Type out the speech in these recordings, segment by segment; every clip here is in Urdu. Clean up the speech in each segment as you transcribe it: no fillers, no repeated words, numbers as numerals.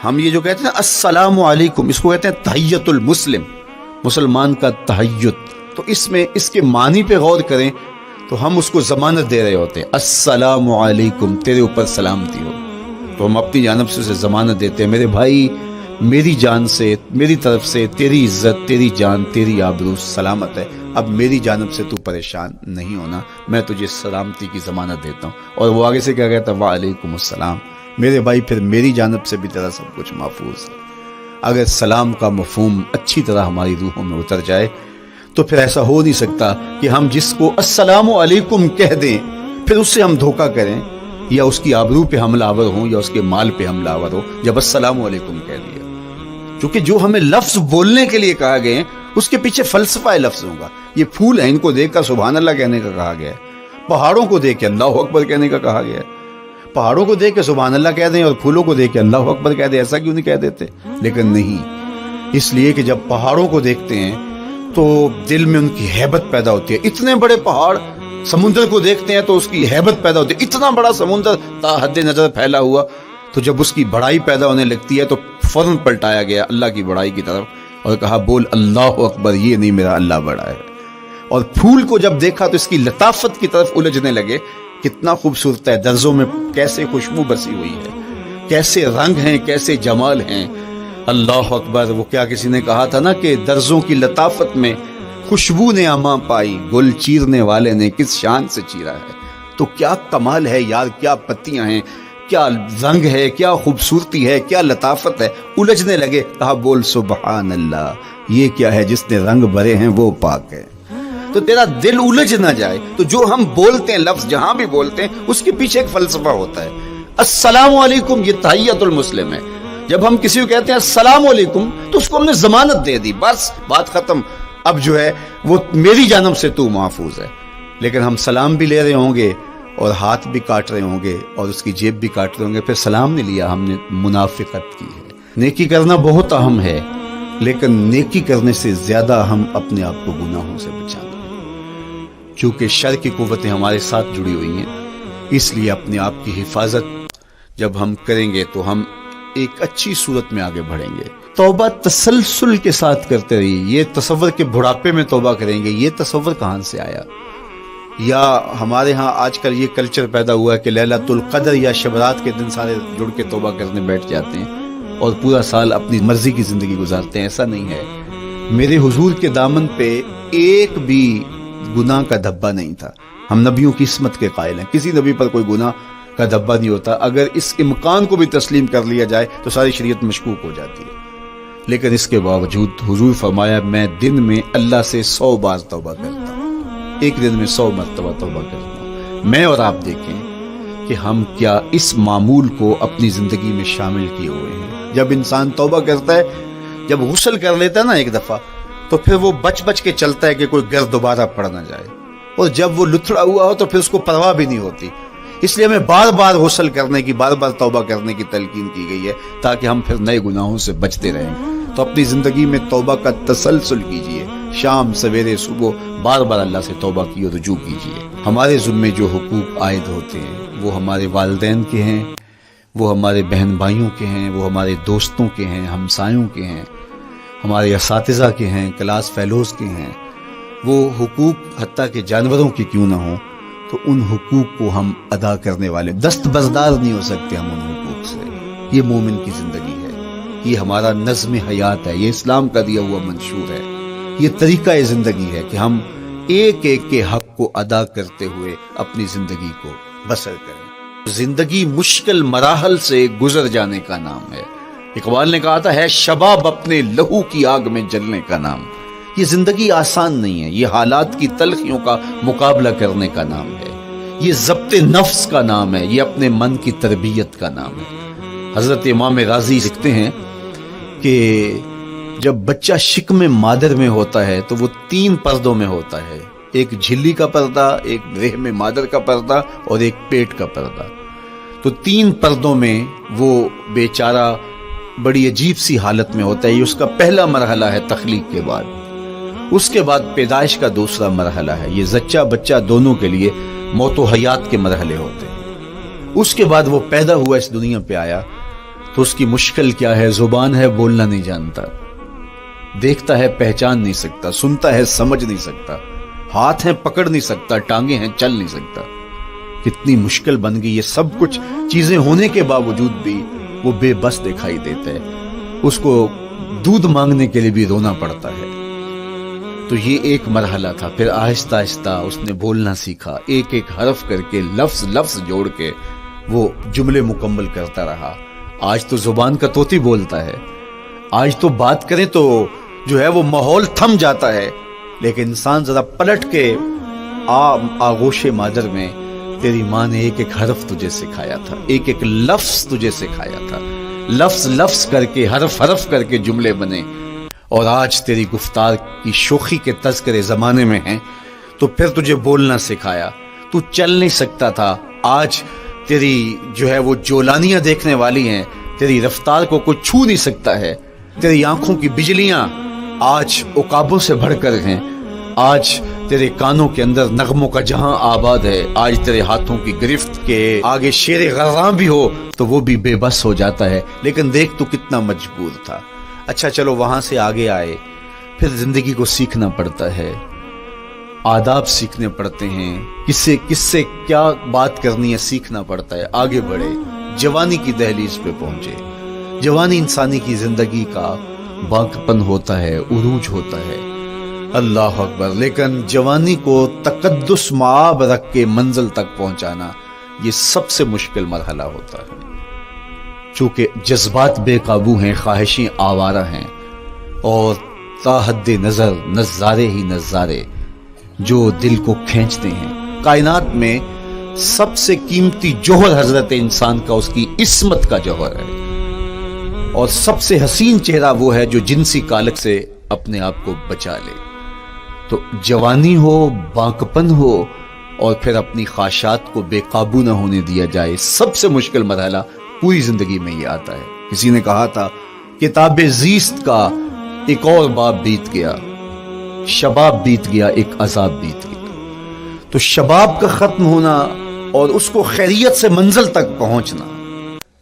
ہم یہ جو کہتے ہیں السلام علیکم، اس کو کہتے ہیں تحیت المسلم، مسلمان کا تحیت. تو اس میں اس کے معنی پہ غور کریں تو ہم اس کو ضمانت دے رہے ہوتے ہیں، السلام علیکم، تیرے اوپر سلامتی ہو. تو ہم اپنی جانب سے اسے ضمانت دیتے ہیں، میرے بھائی میری جان سے، میری طرف سے تیری عزت، تیری جان، تیری آبرو سلامت ہے. اب میری جانب سے تو پریشان نہیں ہونا، میں تجھے سلامتی کی ضمانت دیتا ہوں. اور وہ آگے سے کیا کہتا ہے، وعلیکم السلام. میرے بھائی پھر میری جانب سے بھی تیرا سب کچھ محفوظ ہے. اگر سلام کا مفہوم اچھی طرح ہماری روحوں میں اتر جائے تو پھر ایسا ہو نہیں سکتا کہ ہم جس کو السلام علیکم کہہ دیں پھر اس سے ہم دھوکہ کریں یا اس کی آبرو پہ حملہ آور ہوں یا اس کے مال پہ حملہ آور ہو جب السلام علیکم کہہ دیا. کیونکہ جو ہمیں لفظ بولنے کے لیے کہا گئے اس کے پیچھے فلسفہ ہے لفظوں کا. یہ پھول ہیں، ان کو دیکھ کر سبحان اللہ کہنے کا کہا گیا ہے. پہاڑوں کو دیکھ کے اللہ اکبر کہنے کا کہا گیا ہے. پہاڑوں کو دیکھ کے سبحان اللہ کہہ دیں اور پھولوں کو دیکھ کے اللہ اکبر کہہ دیں، ایسا کیوں نہیں کہہ دیتے؟ لیکن نہیں، اس لیے کہ جب پہاڑوں کو دیکھتے ہیں تو دل میں ان کی ہیبت پیدا ہوتی ہے. اتنے بڑے پہاڑ، سمندر کو دیکھتے ہیں تو اس کی ہیبت پیدا ہوتی ہے. اتنا بڑا سمندر تا حد نظر پھیلا ہوا، تو جب اس کی بڑائی پیدا ہونے لگتی ہے تو فوراً پلٹایا گیا اللہ کی بڑائی کی طرف اور کہا بول اللہ اکبر، یہ نہیں میرا اللہ بڑا ہے. اور پھول کو جب دیکھا تو اس کی لطافت کی طرف الجھنے لگے. کتنا خوبصورت ہے، درزوں میں کیسے خوشبو بسی ہوئی ہے، کیسے رنگ ہیں، کیسے جمال ہیں. اللہ اکبر. وہ کیا کسی نے کہا تھا نا کہ درزوں کی لطافت میں خوشبو نے اماں پائی، گل چیرنے والے نے کس شان سے چیرا ہے. تو کیا کمال ہے یار، کیا پتیاں ہیں، کیا رنگ ہے، کیا خوبصورتی ہے، کیا لطافت ہے. الجھنے لگے، کہا بول سبحان اللہ، یہ کیا ہے جس نے رنگ بھرے ہیں وہ پاک ہے. تو تیرا دل الجھ نہ جائے تو جو ہم بولتے ہیں لفظ جہاں بھی بولتے ہیں اس کے پیچھے ایک فلسفہ ہوتا ہے. السلام علیکم یہ تحیت المسلم ہے. جب ہم کسی کو کہتے ہیں السلام علیکم تو اس کو ہم نے ضمانت دے دی، بس بات ختم. اب جو ہے وہ میری جانب سے تو محفوظ ہے. لیکن ہم سلام بھی لے رہے ہوں گے اور ہاتھ بھی کاٹ رہے ہوں گے اور اس کی جیب بھی کاٹ رہے ہوں گے، پھر سلام نہیں لیا، ہم نے منافقت کی ہے. نیکی کرنا بہت اہم ہے، لیکن نیکی کرنے سے زیادہ ہم اپنے آپ کو گناہوں سے بچانا، چونکہ شر کی قوتیں ہمارے ساتھ جڑی ہوئی ہیں. اس لیے اپنے آپ کی حفاظت جب ہم کریں گے تو ہم ایک اچھی صورت میں آگے بڑھیں گے. توبہ تسلسل کے ساتھ کرتے رہیے. یہ تصور کے بڑھاپے میں توبہ کریں گے، یہ تصور کہاں سے آیا؟ یا ہمارے ہاں آج کل یہ کلچر پیدا ہوا ہے کہ لیلۃ القدر یا شبرات کے دن سارے جڑ کے توبہ کرنے بیٹھ جاتے ہیں اور پورا سال اپنی مرضی کی زندگی گزارتے ہیں. ایسا نہیں ہے. میرے حضور کے دامن پہ ایک بھی گناہ کا دھبا نہیں تھا. ہم نبیوں کی عصمت کے قائل ہیں، کسی نبی پر کوئی گناہ کا دھبا نہیں ہوتا. اگر اس امکان کو بھی تسلیم کر لیا جائے تو ساری شریعت مشکوک ہو جاتی ہے. لیکن اس کے باوجود حضور فرمایا میں دن میں اللہ سے 100 بار توبہ کرتا ہوں، ایک دن میں 100 مرتبہ توبہ کرتا ہوں. میں اور آپ دیکھیں کہ ہم کیا اس معمول کو اپنی زندگی میں شامل کیے ہوئے ہیں. جب انسان توبہ کرتا ہے، جب غسل کر لیتا ہے نا ایک دفعہ، تو پھر وہ بچ کے چلتا ہے کہ کوئی گرد دوبارہ پڑ نہ جائے. اور جب وہ لتھڑا ہوا ہو تو پھر اس کو پرواہ بھی نہیں ہوتی. اس لیے ہمیں بار بار غسل کرنے کی، بار بار توبہ کرنے کی تلقین کی گئی ہے تاکہ ہم پھر نئے گناہوں سے بچتے رہیں. تو اپنی زندگی میں توبہ کا تسلسل کیجئے، شام سویرے صبح بار بار اللہ سے توبہ کی اور رجوع کیجئے. ہمارے ذمے جو حقوق عائد ہوتے ہیں وہ ہمارے والدین کے ہیں، وہ ہمارے بہن بھائیوں کے ہیں، وہ ہمارے دوستوں کے ہیں، ہمسایوں کے ہیں، ہمارے اساتذہ کے ہیں، کلاس فیلوز کے ہیں. وہ حقوق حتیٰ کہ جانوروں کے کیوں نہ ہوں تو ان حقوق کو ہم ادا کرنے والے دستبردار نہیں ہو سکتے ہم ان حقوق سے. یہ مومن کی زندگی ہے، یہ ہمارا نظم حیات ہے، یہ اسلام کا دیا ہوا منشور ہے، یہ طریقہ زندگی ہے کہ ہم ایک ایک کے حق کو ادا کرتے ہوئے اپنی زندگی کو بسر کریں. زندگی مشکل مراحل سے گزر جانے کا نام ہے. اقبال نے کہا تھا ہے شباب اپنے لہو کی آگ میں جلنے کا نام. یہ زندگی آسان نہیں ہے، یہ حالات کی تلخیوں کا مقابلہ کرنے کا نام ہے، یہ ضبط نفس کا نام ہے، یہ اپنے من کی تربیت کا نام ہے. حضرت امام راضی لکھتے ہیں کہ جب بچہ شکم مادر میں ہوتا ہے تو وہ 3 پردوں میں ہوتا ہے، ایک جھلی کا پردہ، ایک رحم مادر کا پردہ اور ایک پیٹ کا پردہ. تو 3 پردوں میں وہ بیچارہ بڑی عجیب سی حالت میں ہوتا ہے. یہ اس کا پہلا مرحلہ ہے تخلیق کے بعد. اس کے بعد پیدائش کا دوسرا مرحلہ ہے. یہ زچہ بچہ دونوں کے لیے موت و حیات کے مرحلے ہوتے ہیں. اس کے بعد وہ پیدا ہوا، اس دنیا پہ آیا، تو اس کی مشکل کیا ہے؟ زبان ہے، بولنا نہیں جانتا، دیکھتا ہے پہچان نہیں سکتا، سنتا ہے سمجھ نہیں سکتا، ہاتھ ہیں پکڑ نہیں سکتا، ٹانگیں ہیں چل نہیں سکتا. کتنی مشکل بن گئی. یہ سب کچھ چیزیں ہونے کے باوجود بھی وہ بے بس دکھائی دیتا ہے. اس کو دودھ مانگنے کے لیے بھی رونا پڑتا ہے. تو یہ ایک مرحلہ تھا. پھر آہستہ آہستہ اس نے بولنا سیکھا، ایک ایک حرف کر کے، لفظ لفظ جوڑ کے وہ جملے مکمل کرتا رہا. آج تو زبان کا طوطی بولتا ہے. آج تو بات کریں تو جو ہے وہ ماحول تھم جاتا ہے. لیکن انسان ذرا پلٹ کے آغوش مادر میں تیری ماں نے ایک ایک حرف تجھے سکھایا تھا، ایک ایک لفظ تجھے سکھایا تھا، لفظ لفظ کر کے، حرف حرف کر کے جملے بنے. اور آج تیری گفتار کی شوخی کے تذکرے زمانے میں ہیں تو پھر تجھے بولنا سکھایا. تو چل نہیں سکتا تھا، آج تیری جو ہے وہ جولانیاں دیکھنے والی ہیں. تیری رفتار کو کوئی چھو نہیں سکتا ہے. تیری آنکھوں کی بجلیاں آج عقابوں سے بڑھ کر ہیں. آج تیرے کانوں کے اندر نغموں کا جہاں آباد ہے. آج تیرے ہاتھوں کی گرفت کے آگے شیر غراں بھی ہو تو وہ بھی بے بس ہو جاتا ہے. لیکن دیکھ تو کتنا مجبور تھا. اچھا چلو وہاں سے آگے آئے. پھر زندگی کو سیکھنا پڑتا ہے، آداب سیکھنے پڑتے ہیں، کس سے کیا بات کرنی ہے سیکھنا پڑتا ہے. آگے بڑھے، جوانی کی دہلیز پہ پہنچے. جوانی انسانی کی زندگی کا باقپن ہوتا ہے، عروج ہوتا ہے. اللہ اکبر. لیکن جوانی کو تقدس معاب رکھ کے منزل تک پہنچانا یہ سب سے مشکل مرحلہ ہوتا ہے. چونکہ جذبات بے قابو ہیں، خواہشیں آوارہ ہیں، اور تا حد نظر نظارے ہی نظارے جو دل کو کھینچتے ہیں. کائنات میں سب سے قیمتی جوہر حضرت انسان کا اس کی عصمت کا جوہر ہے. اور سب سے حسین چہرہ وہ ہے جو جنسی کالک سے اپنے آپ کو بچا لے. تو جوانی ہو، باقپن ہو، اور پھر اپنی خواہشات کو بے قابو نہ ہونے دیا جائے، سب سے مشکل مرحلہ پوری زندگی میں یہ آتا ہے. کسی نے کہا تھا کتاب زیست کا ایک اور باب بیت گیا، شباب بیت گیا، ایک عذاب بیت گیا. تو شباب کا ختم ہونا اور اس کو خیریت سے منزل تک پہنچنا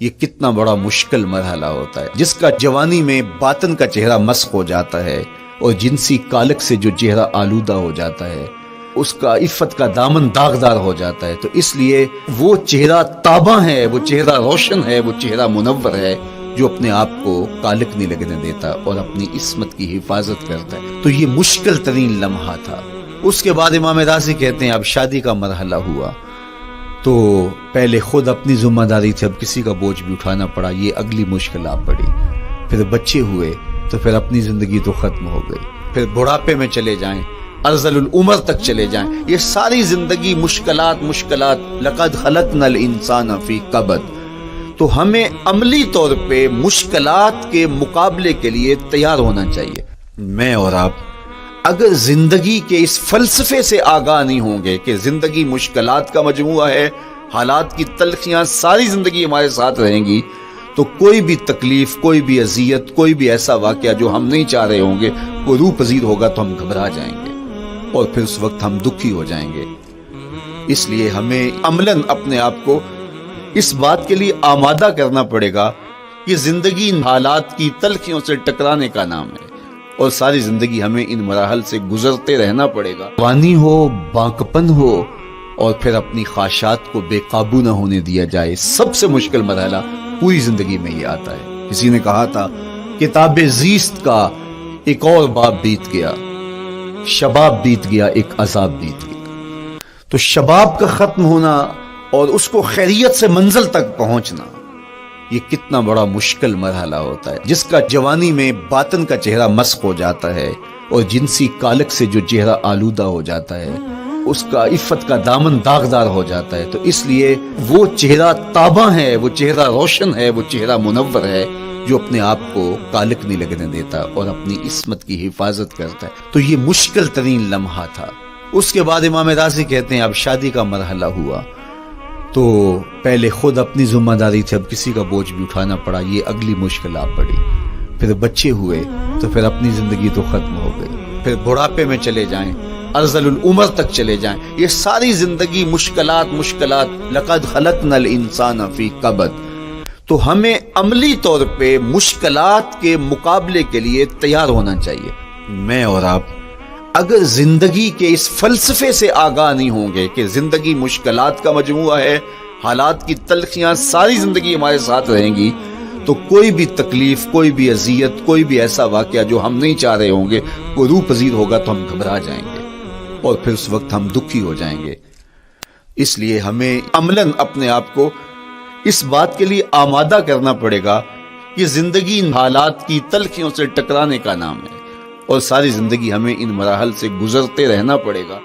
یہ کتنا بڑا مشکل مرحلہ ہوتا ہے. جس کا جوانی میں باطن کا چہرہ مسخ ہو جاتا ہے اور جنسی کالک سے جو چہرہ آلودہ ہو جاتا ہے، اس کا عفت کا دامن داغدار ہو جاتا ہے. تو اس لیے وہ چہرہ تاباں ہے، وہ چہرہ روشن ہے، وہ چہرہ منور ہے جو اپنے آپ کو کالک نہیں لگنے دیتا اور اپنی عصمت کی حفاظت کرتا ہے. تو یہ مشکل ترین لمحہ تھا. اس کے بعد امام راضی کہتے ہیں اب شادی کا مرحلہ ہوا تو پہلے خود اپنی ذمہ داری تھی، اب کسی کا بوجھ بھی اٹھانا پڑا، یہ اگلی مشکل آ پڑی. پھر بچے ہوئے تو پھر اپنی زندگی تو ختم ہو گئی. پھر بڑھاپے میں چلے جائیں، ارذل العمر تک چلے جائیں، یہ ساری زندگی مشکلات. لقد خلقنا الانسان فی کبد. تو ہمیں عملی طور پہ مشکلات کے مقابلے کے لیے تیار ہونا چاہیے. میں اور آپ اگر زندگی کے اس فلسفے سے آگاہ نہیں ہوں گے کہ زندگی مشکلات کا مجموعہ ہے، حالات کی تلخیاں ساری زندگی ہمارے ساتھ رہیں گی، تو کوئی بھی تکلیف، کوئی بھی اذیت، کوئی بھی ایسا واقعہ جو ہم نہیں چاہ رہے ہوں گے وہ روح پذیر ہوگا تو ہم گھبرا جائیں گے اور پھر اس وقت ہم دکھی ہو جائیں گے. اس لیے ہمیں عملاً اپنے آپ کو اس بات کے لیے آمادہ کرنا پڑے گا کہ زندگی ان حالات کی تلخیوں سے ٹکرانے کا نام ہے اور ساری زندگی ہمیں ان مراحل سے گزرتے رہنا پڑے گا. جوانی ہو، باقپن ہو، اور پھر اپنی خواہشات کو بے قابو نہ ہونے دیا جائے، سب سے مشکل مرحلہ پوری زندگی میں یہ آتا ہے. کسی نے کہا تھا کتاب زیست کا ایک اور باب بیت گیا، شباب بیت گیا، ایک عذاب بیت گیا. تو شباب کا ختم ہونا اور اس کو خیریت سے منزل تک پہنچنا یہ کتنا بڑا مشکل مرحلہ ہوتا ہے. جس کا جوانی میں باطن کا چہرہ مسخ ہو جاتا ہے اور جنسی کالک سے جو چہرہ آلودہ ہو جاتا ہے، اس کا عفت کا دامن داغدار ہو جاتا ہے. تو اس لیے وہ چہرہ تاباں ہے، وہ چہرہ روشن ہے، وہ چہرہ منور ہے جو اپنے آپ کو کالک نہیں لگنے دیتا اور اپنی عصمت کی حفاظت کرتا ہے. تو یہ مشکل ترین لمحہ تھا. اس کے بعد امام راضی کہتے ہیں اب شادی کا مرحلہ ہوا تو پہلے خود اپنی ذمہ داری تھی، اب کسی کا بوجھ بھی اٹھانا پڑا، یہ اگلی مشکل آ پڑی. پھر بچے ہوئے تو پھر اپنی زندگی تو ختم ہو گئی. پھر بڑھاپے میں چلے جائیں، ارذل العمر تک چلے جائیں، یہ ساری زندگی مشکلات لقد خلقنا الانسان فی کبد. تو ہمیں عملی طور پہ مشکلات کے مقابلے کے لیے تیار ہونا چاہیے. میں اور آپ اگر زندگی کے اس فلسفے سے آگاہ نہیں ہوں گے کہ زندگی مشکلات کا مجموعہ ہے، حالات کی تلخیاں ساری زندگی ہمارے ساتھ رہیں گی، تو کوئی بھی تکلیف، کوئی بھی اذیت، کوئی بھی ایسا واقعہ جو ہم نہیں چاہ رہے ہوں گے وہ روح پذیر ہوگا تو ہم گھبرا جائیں گے اور پھر اس وقت ہم دکھی ہو جائیں گے. اس لیے ہمیں عملاً اپنے آپ کو اس بات کے لیے آمادہ کرنا پڑے گا کہ زندگی ان حالات کی تلخیوں سے ٹکرانے کا نام ہے، اور ساری زندگی ہمیں ان مراحل سے گزرتے رہنا پڑے گا.